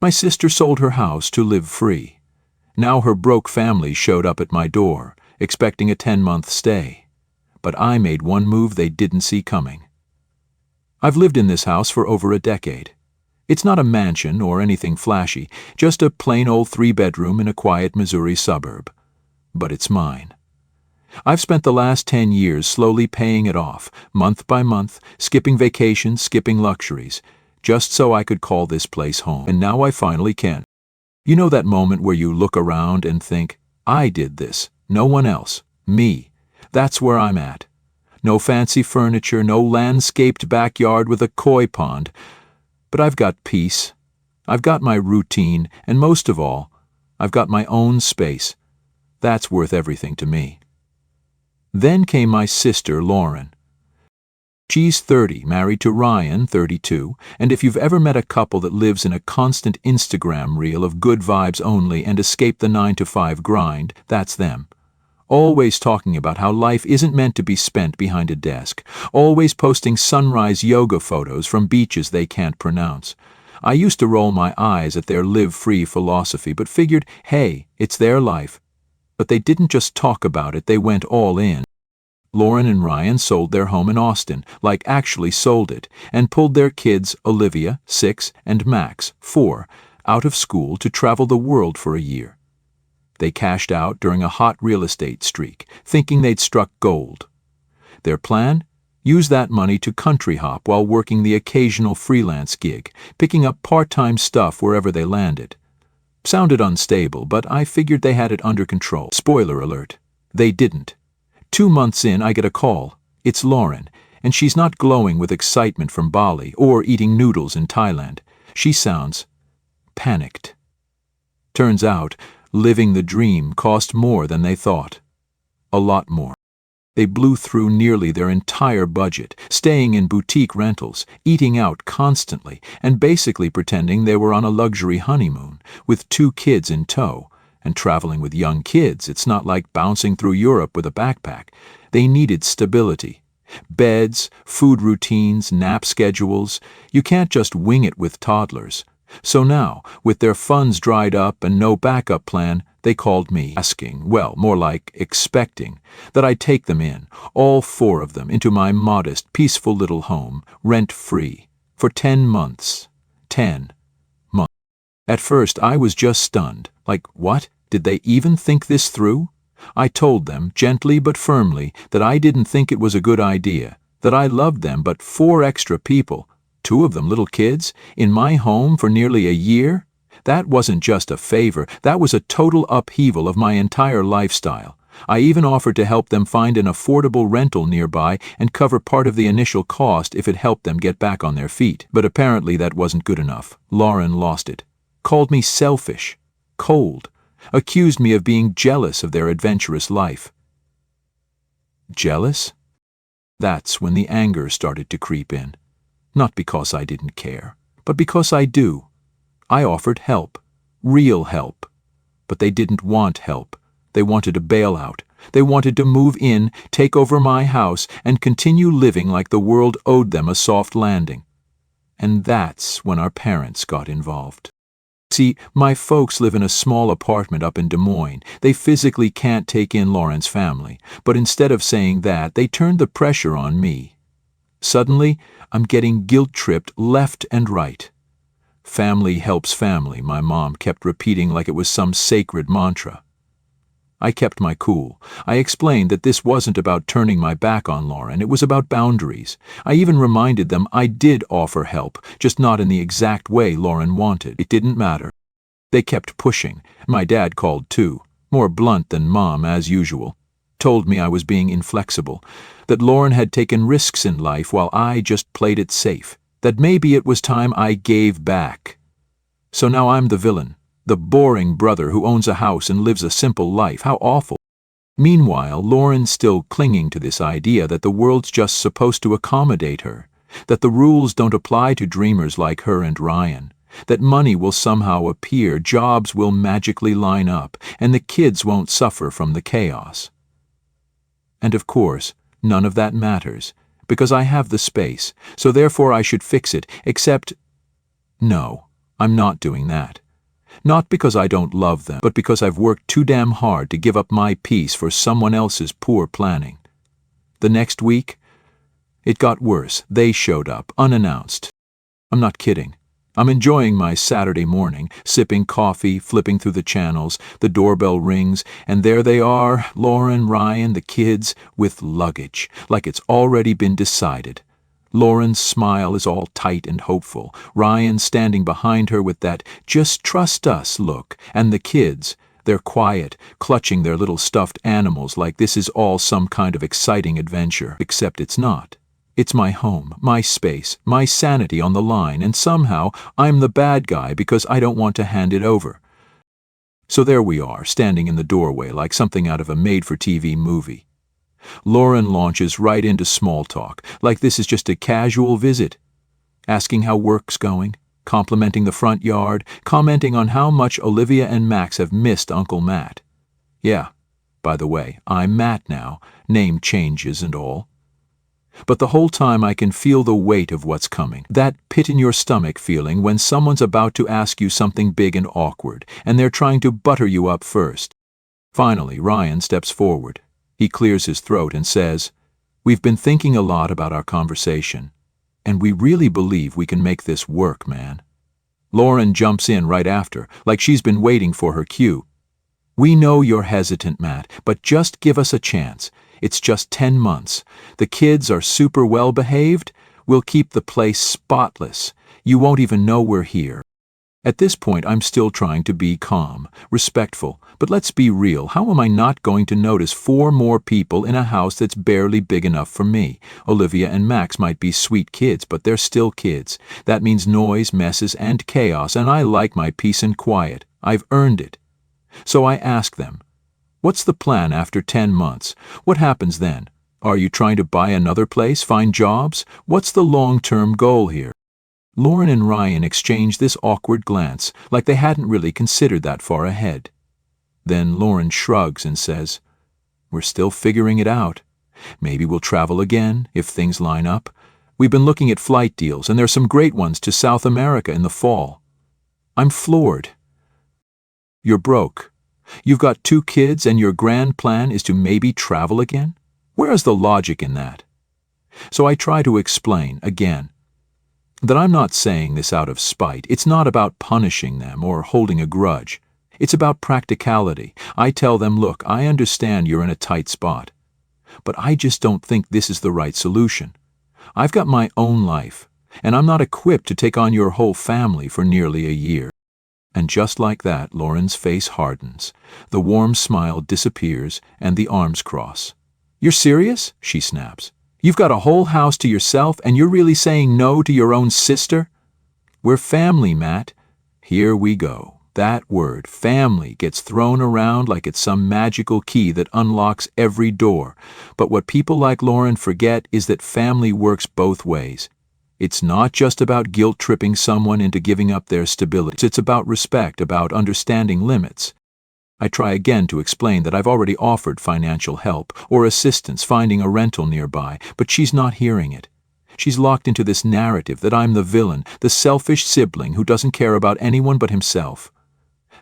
My sister sold her house to live free. Now her broke family showed up at my door, expecting a 10-month stay. But I made one move they didn't see coming. I've lived in this house for over a decade. It's not a mansion or anything flashy, just a plain old 3-bedroom in a quiet Missouri suburb. But it's mine. I've spent the last 10 years slowly paying it off, month by month, skipping vacations, skipping luxuries, just so I could call this place home. And now I finally can. You know that moment where you look around and think, I did this, no one else, me. That's where I'm at. No fancy furniture, no landscaped backyard with a koi pond. But I've got peace. I've got my routine, and most of all, I've got my own space. That's worth everything to me. Then came my sister, Lauren. She's 30, married to Ryan, 32, and if you've ever met a couple that lives in a constant Instagram reel of good vibes only and escape the 9-to-5 grind, that's them. Always talking about how life isn't meant to be spent behind a desk, always posting sunrise yoga photos from beaches they can't pronounce. I used to roll my eyes at their live-free philosophy, but figured, hey, it's their life. But they didn't just talk about it, they went all in. Lauren and Ryan sold their home in Austin, like actually sold it, and pulled their kids, Olivia, 6, and Max, 4, out of school to travel the world for a year. They cashed out during a hot real estate streak, thinking they'd struck gold. Their plan? Use that money to country hop while working the occasional freelance gig, picking up part-time stuff wherever they landed. Sounded unstable, but I figured they had it under control. Spoiler alert, they didn't. 2 months in, I get a call. It's Lauren, and she's not glowing with excitement from Bali or eating noodles in Thailand. She sounds panicked. Turns out, living the dream cost more than they thought. A lot more. They blew through nearly their entire budget, staying in boutique rentals, eating out constantly, and basically pretending they were on a luxury honeymoon, with 2 kids in tow. And traveling with young kids, it's not like bouncing through Europe with a backpack. They needed stability. Beds, food routines, nap schedules. You can't just wing it with toddlers. So now, with their funds dried up and no backup plan, they called me, asking, well, more like expecting, that I'd take them in, all 4 of them, into my modest, peaceful little home, rent-free, for 10 months. 10 months. At first, I was just stunned. Like, what? Did they even think this through? I told them, gently but firmly, that I didn't think it was a good idea, that I loved them, but 4 extra people, 2 of them little kids, in my home for nearly a year? That wasn't just a favor, that was a total upheaval of my entire lifestyle. I even offered to help them find an affordable rental nearby and cover part of the initial cost if it helped them get back on their feet. But apparently that wasn't good enough. Lauren lost it. Called me selfish. Cold, accused me of being jealous of their adventurous life. Jealous? That's when the anger started to creep in. Not because I didn't care, but because I do. I offered help, real help. But they didn't want help. They wanted a bailout. They wanted to move in, take over my house, and continue living like the world owed them a soft landing. And that's when our parents got involved. See, my folks live in a small apartment up in Des Moines. They physically can't take in Lauren's family, but instead of saying that, they turned the pressure on me. Suddenly, I'm getting guilt-tripped left and right. Family helps family, my mom kept repeating like it was some sacred mantra. I kept my cool. I explained that this wasn't about turning my back on Lauren, it was about boundaries. I even reminded them I did offer help, just not in the exact way Lauren wanted. It didn't matter. They kept pushing. My dad called too, more blunt than Mom as usual. Told me I was being inflexible, that Lauren had taken risks in life while I just played it safe, that maybe it was time I gave back. So now I'm the villain. The boring brother who owns a house and lives a simple life. How awful. Meanwhile, Lauren's still clinging to this idea that the world's just supposed to accommodate her, that the rules don't apply to dreamers like her and Ryan, that money will somehow appear, jobs will magically line up, and the kids won't suffer from the chaos. And of course, none of that matters, because I have the space, so therefore I should fix it, except, no. I'm not doing that. Not because I don't love them, but because I've worked too damn hard to give up my peace for someone else's poor planning. The next week, it got worse. They showed up, unannounced. I'm not kidding. I'm enjoying my Saturday morning, sipping coffee, flipping through the channels, the doorbell rings, and there they are, Lauren, Ryan, the kids, with luggage, like it's already been decided. Lauren's smile is all tight and hopeful, Ryan standing behind her with that "just trust us" look, and the kids, they're quiet, clutching their little stuffed animals like this is all some kind of exciting adventure, except it's not. It's my home, my space, my sanity on the line, and somehow I'm the bad guy because I don't want to hand it over. So there we are, standing in the doorway like something out of a made-for-TV movie. Lauren launches right into small talk, like this is just a casual visit, asking how work's going, complimenting the front yard, commenting on how much Olivia and Max have missed Uncle Matt. Yeah, by the way, I'm Matt now, name changes and all. But the whole time I can feel the weight of what's coming, that pit-in-your-stomach feeling when someone's about to ask you something big and awkward, and they're trying to butter you up first. Finally, Ryan steps forward. He clears his throat and says, "We've been thinking a lot about our conversation, and we really believe we can make this work, man." Lauren jumps in right after, like she's been waiting for her cue. "We know you're hesitant, Matt, but just give us a chance. It's just 10 months. The kids are super well behaved. We'll keep the place spotless. You won't even know we're here." At this point, I'm still trying to be calm, respectful, but let's be real. How am I not going to notice 4 more people in a house that's barely big enough for me? Olivia and Max might be sweet kids, but they're still kids. That means noise, messes, and chaos, and I like my peace and quiet. I've earned it. So I ask them, "What's the plan after 10 months? What happens then? Are you trying to buy another place, find jobs? What's the long-term goal here?" Lauren and Ryan exchange this awkward glance, like they hadn't really considered that far ahead. Then Lauren shrugs and says, "We're still figuring it out. Maybe we'll travel again, if things line up. We've been looking at flight deals, and there's some great ones to South America in the fall." I'm floored. "You're broke. You've got 2 kids, and your grand plan is to maybe travel again? Where is the logic in that?" So I try to explain, again, that I'm not saying this out of spite. It's not about punishing them or holding a grudge. It's about practicality. I tell them, "Look, I understand you're in a tight spot, but I just don't think this is the right solution. I've got my own life, and I'm not equipped to take on your whole family for nearly a year." And just like that, Lauren's face hardens. The warm smile disappears, and the arms cross. "You're serious?" she snaps. "You've got a whole house to yourself, and you're really saying no to your own sister?" "We're family, Matt." Here we go. That word, family, gets thrown around like it's some magical key that unlocks every door. But what people like Lauren forget is that family works both ways. It's not just about guilt-tripping someone into giving up their stability. It's about respect, about understanding limits. I try again to explain that I've already offered financial help or assistance finding a rental nearby, but she's not hearing it. She's locked into this narrative that I'm the villain, the selfish sibling who doesn't care about anyone but himself.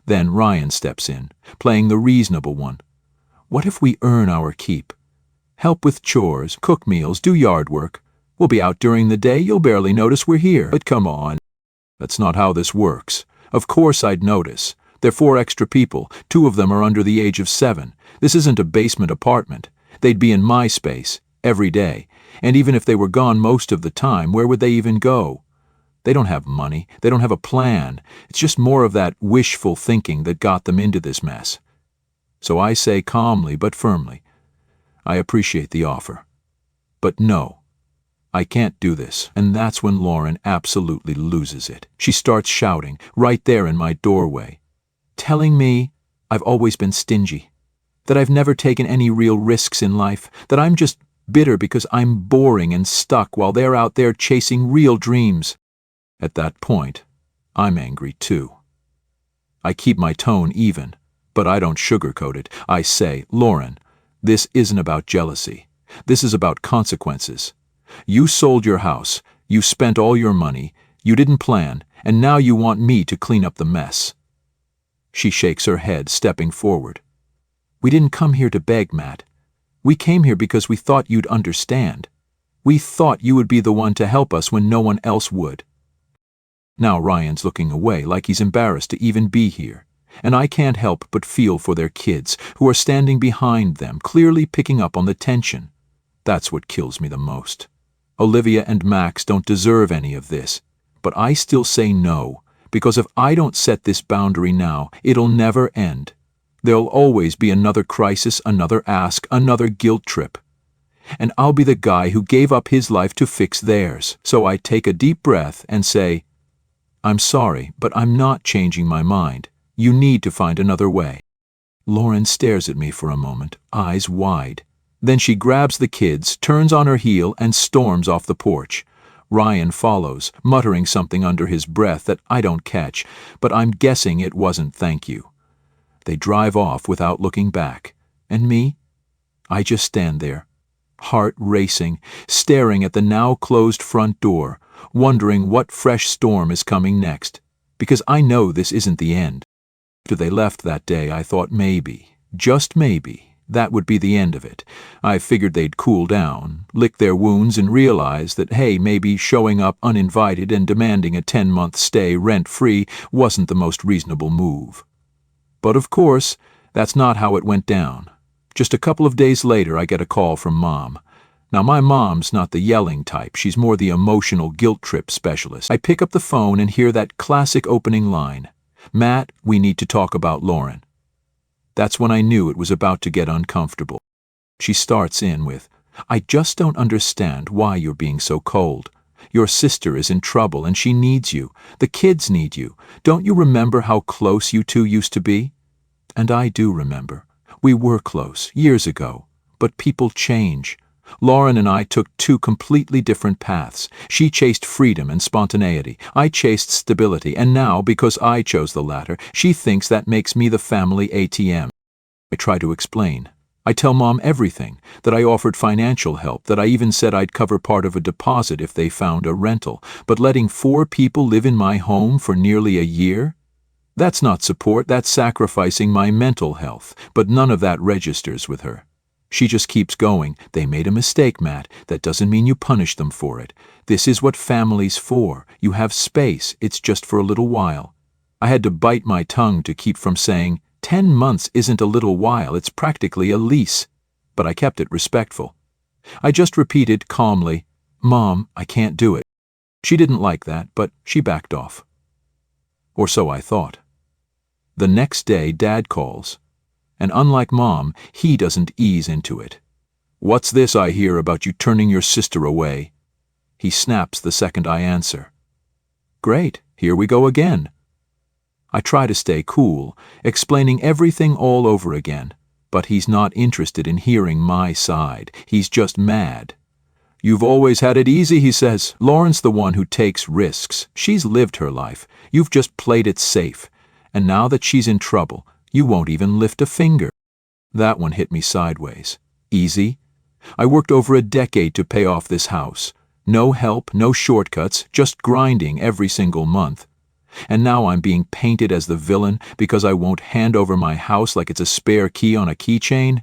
Then Ryan steps in, playing the reasonable one. "What if we earn our keep? Help with chores, cook meals, do yard work. We'll be out during the day, you'll barely notice we're here." "But come on. That's not how this works. Of course I'd notice. They're 4 extra people. 2 of them are under the age of 7. This isn't a basement apartment. They'd be in my space, every day. And even if they were gone most of the time, where would they even go? They don't have money. They don't have a plan. It's just more of that wishful thinking that got them into this mess." So I say calmly but firmly, "I appreciate the offer. But no, I can't do this." And that's when Lauren absolutely loses it. She starts shouting, right there in my doorway, telling me I've always been stingy, that I've never taken any real risks in life, that I'm just bitter because I'm boring and stuck while they're out there chasing real dreams. At that point, I'm angry too. I keep my tone even, but I don't sugarcoat it. I say, "Lauren, this isn't about jealousy. This is about consequences. You sold your house, you spent all your money, you didn't plan, and now you want me to clean up the mess." She shakes her head, stepping forward. "We didn't come here to beg, Matt. We came here because we thought you'd understand. We thought you would be the one to help us when no one else would." Now Ryan's looking away like he's embarrassed to even be here, and I can't help but feel for their kids who are standing behind them, clearly picking up on the tension. That's what kills me the most. Olivia and Max don't deserve any of this, but I still say no, because if I don't set this boundary now, it'll never end. There'll always be another crisis, another ask, another guilt trip. And I'll be the guy who gave up his life to fix theirs. So I take a deep breath and say, "I'm sorry, but I'm not changing my mind. You need to find another way." Lauren stares at me for a moment, eyes wide. Then she grabs the kids, turns on her heel, and storms off the porch. Ryan follows, muttering something under his breath that I don't catch, but I'm guessing it wasn't thank you. They drive off without looking back. And me? I just stand there, heart racing, staring at the now closed front door, wondering what fresh storm is coming next, because I know this isn't the end. After they left that day, I thought maybe, just maybe, that would be the end of it. I figured they'd cool down, lick their wounds, and realize that, hey, maybe showing up uninvited and demanding a 10-month stay rent-free wasn't the most reasonable move. But of course, that's not how it went down. Just a couple of days later, I get a call from Mom. Now, my mom's not the yelling type. She's more the emotional guilt trip specialist. I pick up the phone and hear that classic opening line, "Matt, we need to talk about Lauren." That's when I knew it was about to get uncomfortable. She starts in with, "I just don't understand why you're being so cold. Your sister is in trouble and she needs you. The kids need you. Don't you remember how close you two used to be?" And I do remember. We were close, years ago. But people change. Lauren and I took two completely different paths. She chased freedom and spontaneity. I chased stability, and now, because I chose the latter, she thinks that makes me the family ATM. I try to explain. I tell Mom everything, that I offered financial help, that I even said I'd cover part of a deposit if they found a rental, but letting 4 people live in my home for nearly a year? That's not support, that's sacrificing my mental health, but none of that registers with her. She just keeps going. "They made a mistake, Matt. That doesn't mean you punish them for it. This is what family's for. You have space. It's just for a little while." I had to bite my tongue to keep from saying, 10 months isn't a little while, it's practically a lease. But I kept it respectful. I just repeated calmly, "Mom, I can't do it." She didn't like that, but she backed off. Or so I thought. The next day, Dad calls. And unlike Mom, he doesn't ease into it. "What's this I hear about you turning your sister away?" He snaps the second I answer. "Great, here we go again." I try to stay cool, explaining everything all over again, but he's not interested in hearing my side. He's just mad. "You've always had it easy," he says. "Lauren's the one who takes risks. She's lived her life. You've just played it safe. And now that she's in trouble, you won't even lift a finger." That one hit me sideways. Easy? I worked over a decade to pay off this house. No help, no shortcuts, just grinding every single month. And now I'm being painted as the villain because I won't hand over my house like it's a spare key on a keychain?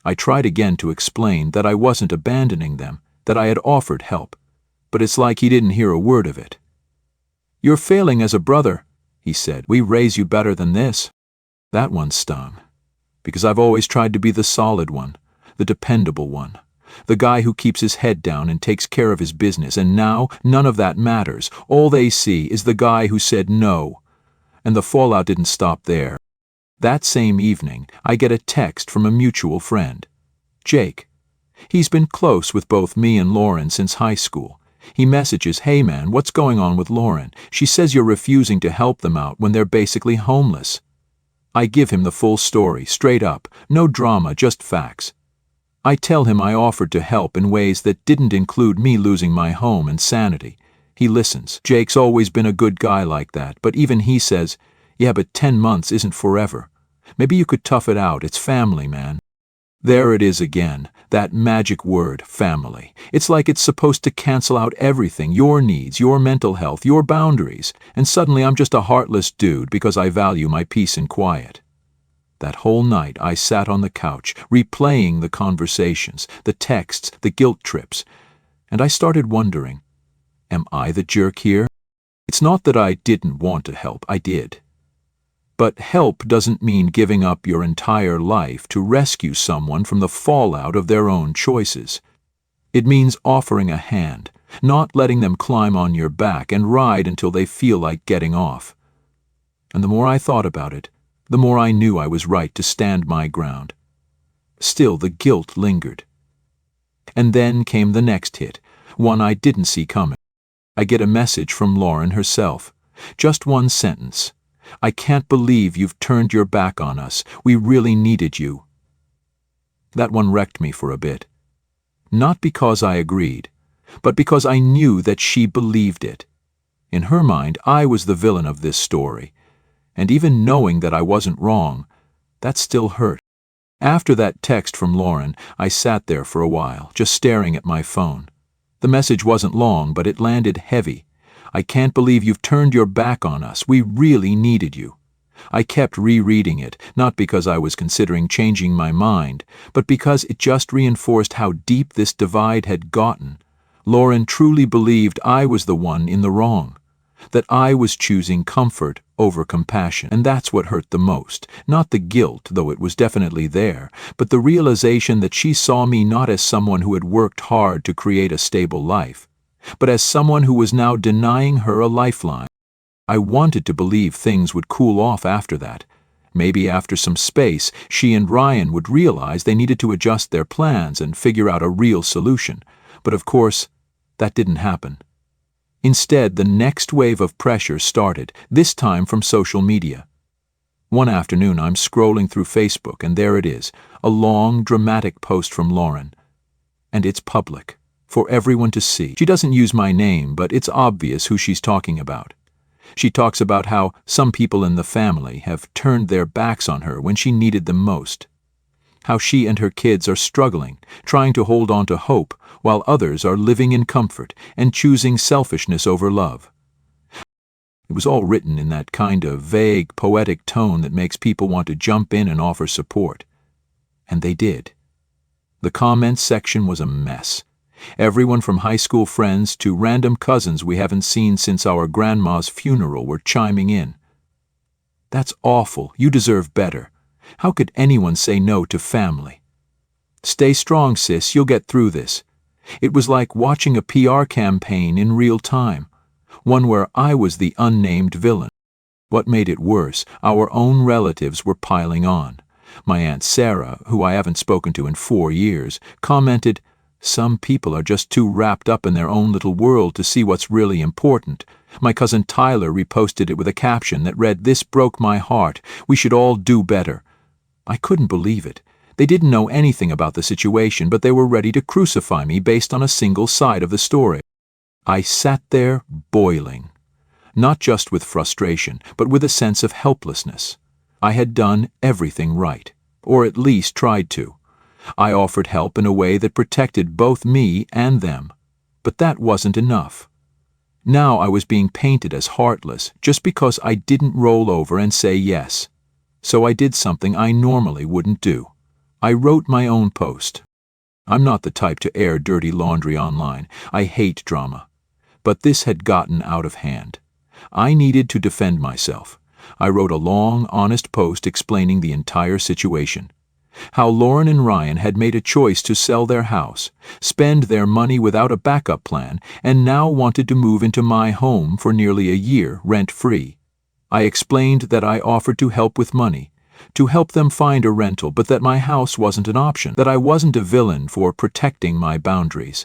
I tried again to explain that I wasn't abandoning them, that I had offered help, but it's like he didn't hear a word of it. "You're failing as a brother," he said. "We raise you better than this." That one stung, because I've always tried to be the solid one, the dependable one, the guy who keeps his head down and takes care of his business, and now none of that matters. All they see is the guy who said no. And the fallout didn't stop there. That same evening, I get a text from a mutual friend, Jake. He's been close with both me and Lauren since high school. He messages, "Hey man, what's going on with Lauren? She says you're refusing to help them out when they're basically homeless." I give him the full story, straight up, no drama, just facts. I tell him I offered to help in ways that didn't include me losing my home and sanity. He listens. Jake's always been a good guy like that, but even he says, "Yeah, but 10 months isn't forever. Maybe you could tough it out, it's family, man." There it is again, that magic word, family. It's like it's supposed to cancel out everything, your needs, your mental health, your boundaries, and suddenly I'm just a heartless dude because I value my peace and quiet. That whole night I sat on the couch, replaying the conversations, the texts, the guilt trips, and I started wondering, am I the jerk here? It's not that I didn't want to help, I did. But help doesn't mean giving up your entire life to rescue someone from the fallout of their own choices. It means offering a hand, not letting them climb on your back and ride until they feel like getting off. And the more I thought about it, the more I knew I was right to stand my ground. Still, the guilt lingered. And then came the next hit, one I didn't see coming. I get a message from Lauren herself. Just one sentence. "I can't believe you've turned your back on us. We really needed you." That one wrecked me for a bit. Not because I agreed, but because I knew that she believed it. In her mind, I was the villain of this story. And even knowing that I wasn't wrong, that still hurt. After that text from Lauren, I sat there for a while, just staring at my phone. The message wasn't long, but it landed heavy. "I can't believe you've turned your back on us. We really needed you." I kept rereading it, not because I was considering changing my mind, but because it just reinforced how deep this divide had gotten. Lauren truly believed I was the one in the wrong, that I was choosing comfort over compassion. And that's what hurt the most. Not the guilt, though it was definitely there, but the realization that she saw me not as someone who had worked hard to create a stable life, but as someone who was now denying her a lifeline. I wanted to believe things would cool off after that. Maybe after some space, she and Ryan would realize they needed to adjust their plans and figure out a real solution. But of course, that didn't happen. Instead, the next wave of pressure started, this time from social media. One afternoon, I'm scrolling through Facebook, and there it is, a long, dramatic post from Lauren. And it's public, for everyone to see. She doesn't use my name, but it's obvious who she's talking about. She talks about how some people in the family have turned their backs on her when she needed them most. How she and her kids are struggling, trying to hold on to hope, while others are living in comfort and choosing selfishness over love. It was all written in that kind of vague, poetic tone that makes people want to jump in and offer support. And they did. The comments section was a mess. Everyone from high school friends to random cousins we haven't seen since our grandma's funeral were chiming in. "That's awful. You deserve better. How could anyone say no to family? Stay strong, sis. You'll get through this." It was like watching a PR campaign in real time, one where I was the unnamed villain. What made it worse, our own relatives were piling on. My Aunt Sarah, who I haven't spoken to in 4 years, commented, "Some people are just too wrapped up in their own little world to see what's really important." My cousin Tyler reposted it with a caption that read, "This broke my heart. We should all do better." I couldn't believe it. They didn't know anything about the situation, but they were ready to crucify me based on a single side of the story. I sat there boiling, not just with frustration, but with a sense of helplessness. I had done everything right, or at least tried to. I offered help in a way that protected both me and them, but that wasn't enough. Now I was being painted as heartless just because I didn't roll over and say yes. So I did something I normally wouldn't do. I wrote my own post. I'm not the type to air dirty laundry online. I hate drama. But this had gotten out of hand. I needed to defend myself. I wrote a long, honest post explaining the entire situation. How Lauren and Ryan had made a choice to sell their house, spend their money without a backup plan, and now wanted to move into my home for nearly a year rent-free. I explained that I offered to help with money, to help them find a rental, but that my house wasn't an option, that I wasn't a villain for protecting my boundaries.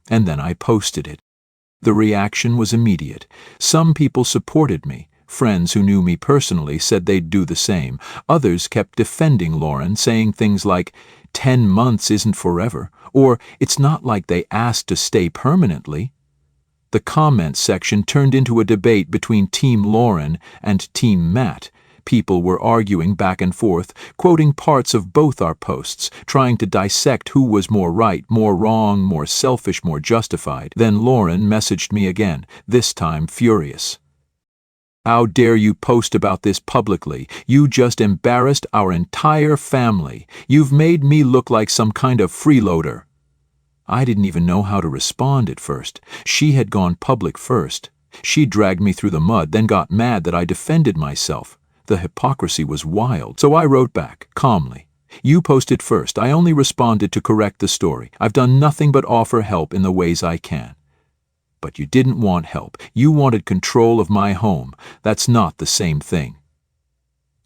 And then I posted it. The reaction was immediate. Some people supported me. Friends who knew me personally said they'd do the same. Others kept defending Lauren, saying things like, 10 months isn't forever, or it's not like they asked to stay permanently. The comments section turned into a debate between Team Lauren and Team Matt. People were arguing back and forth, quoting parts of both our posts, trying to dissect who was more right, more wrong, more selfish, more justified. Then Lauren messaged me again, this time furious. "How dare you post about this publicly? You just embarrassed our entire family. You've made me look like some kind of freeloader." I didn't even know how to respond at first. She had gone public first. She dragged me through the mud, then got mad that I defended myself. The hypocrisy was wild. So I wrote back, calmly. "You posted first. I only responded to correct the story. I've done nothing but offer help in the ways I can." "But you didn't want help. You wanted control of my home. That's not the same thing."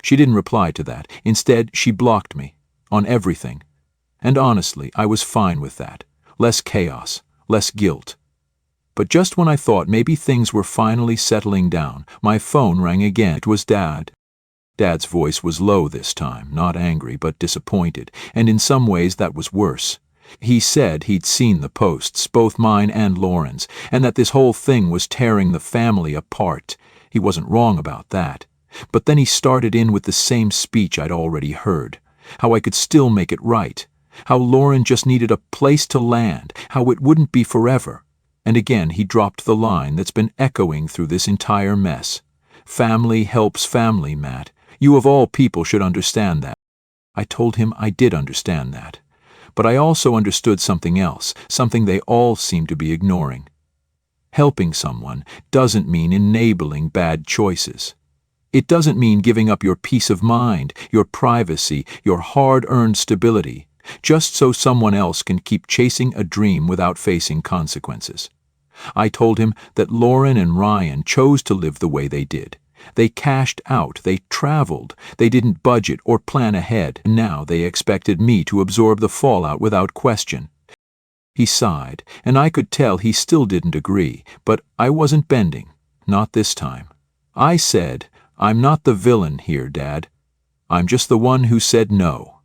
She didn't reply to that. Instead, she blocked me. On everything. And honestly, I was fine with that. Less chaos. Less guilt. But just when I thought maybe things were finally settling down, my phone rang again. It was Dad. Dad's voice was low this time, not angry, but disappointed, and in some ways that was worse. He said he'd seen the posts, both mine and Lauren's, and that this whole thing was tearing the family apart. He wasn't wrong about that. But then he started in with the same speech I'd already heard. How I could still make it right. How Lauren just needed a place to land. How it wouldn't be forever. And again he dropped the line that's been echoing through this entire mess. "Family helps family, Matt. You of all people should understand that." I told him I did understand that. But I also understood something else, something they all seem to be ignoring. Helping someone doesn't mean enabling bad choices. It doesn't mean giving up your peace of mind, your privacy, your hard-earned stability, just so someone else can keep chasing a dream without facing consequences. I told him that Lauren and Ryan chose to live the way they did. They cashed out, they traveled, they didn't budget or plan ahead, and now they expected me to absorb the fallout without question. He sighed, and I could tell he still didn't agree, but I wasn't bending, not this time. I said, "I'm not the villain here, Dad. I'm just the one who said no."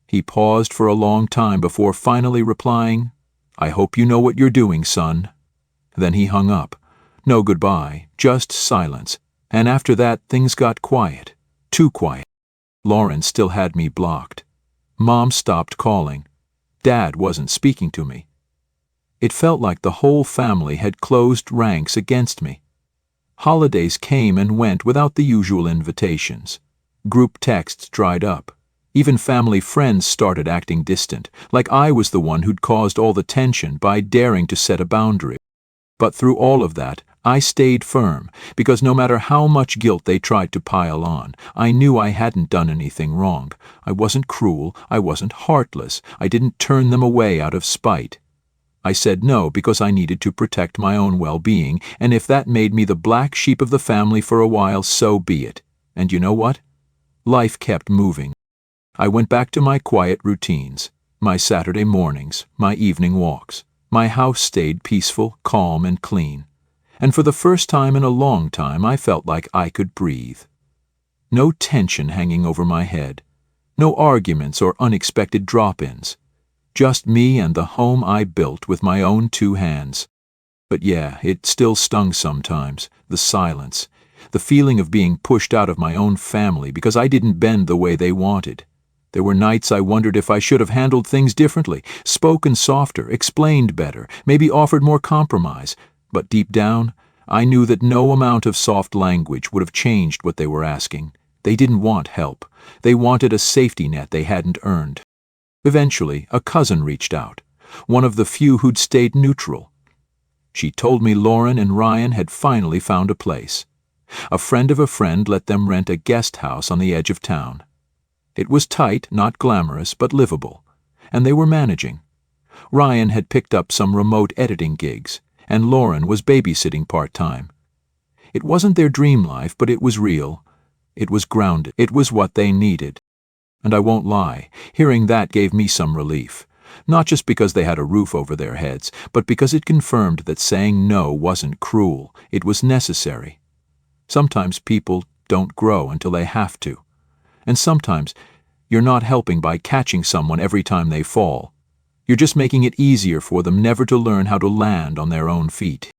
He paused for a long time before finally replying, "I hope you know what you're doing, son." Then he hung up. No goodbye, just silence. And after that, things got quiet. Too quiet. Lauren still had me blocked. Mom stopped calling. Dad wasn't speaking to me. It felt like the whole family had closed ranks against me. Holidays came and went without the usual invitations. Group texts dried up. Even family friends started acting distant, like I was the one who'd caused all the tension by daring to set a boundary. But through all of that, I stayed firm, because no matter how much guilt they tried to pile on, I knew I hadn't done anything wrong. I wasn't cruel, I wasn't heartless, I didn't turn them away out of spite. I said no because I needed to protect my own well-being, and if that made me the black sheep of the family for a while, so be it. And you know what? Life kept moving. I went back to my quiet routines, my Saturday mornings, my evening walks. My house stayed peaceful, calm, and clean. And for the first time in a long time, I felt like I could breathe. No tension hanging over my head. No arguments or unexpected drop-ins. Just me and the home I built with my own 2 hands. But yeah, it still stung sometimes, the silence, the feeling of being pushed out of my own family because I didn't bend the way they wanted. There were nights I wondered if I should have handled things differently, spoken softer, explained better, maybe offered more compromise. But deep down, I knew that no amount of soft language would have changed what they were asking. They didn't want help. They wanted a safety net they hadn't earned. Eventually, a cousin reached out, one of the few who'd stayed neutral. She told me Lauren and Ryan had finally found a place. A friend of a friend let them rent a guest house on the edge of town. It was tight, not glamorous, but livable, and they were managing. Ryan had picked up some remote editing gigs, and Lauren was babysitting part-time. It wasn't their dream life, but it was real. It was grounded. It was what they needed. And I won't lie, hearing that gave me some relief. Not just because they had a roof over their heads, but because it confirmed that saying no wasn't cruel. It was necessary. Sometimes people don't grow until they have to. And sometimes you're not helping by catching someone every time they fall. You're just making it easier for them never to learn how to land on their own feet.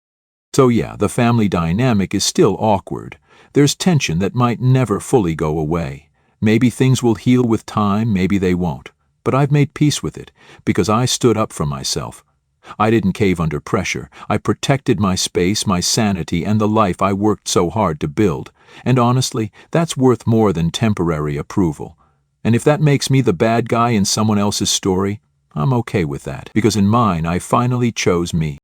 So yeah, the family dynamic is still awkward, There's tension that might never fully go away. Maybe things will heal with time, maybe they won't. But I've made peace with it, because I stood up for myself. I didn't cave under pressure. I protected my space, my sanity, and the life I worked so hard to build. And honestly, that's worth more than temporary approval. And if that makes me the bad guy in someone else's story, I'm okay with that, because in mine I finally chose me.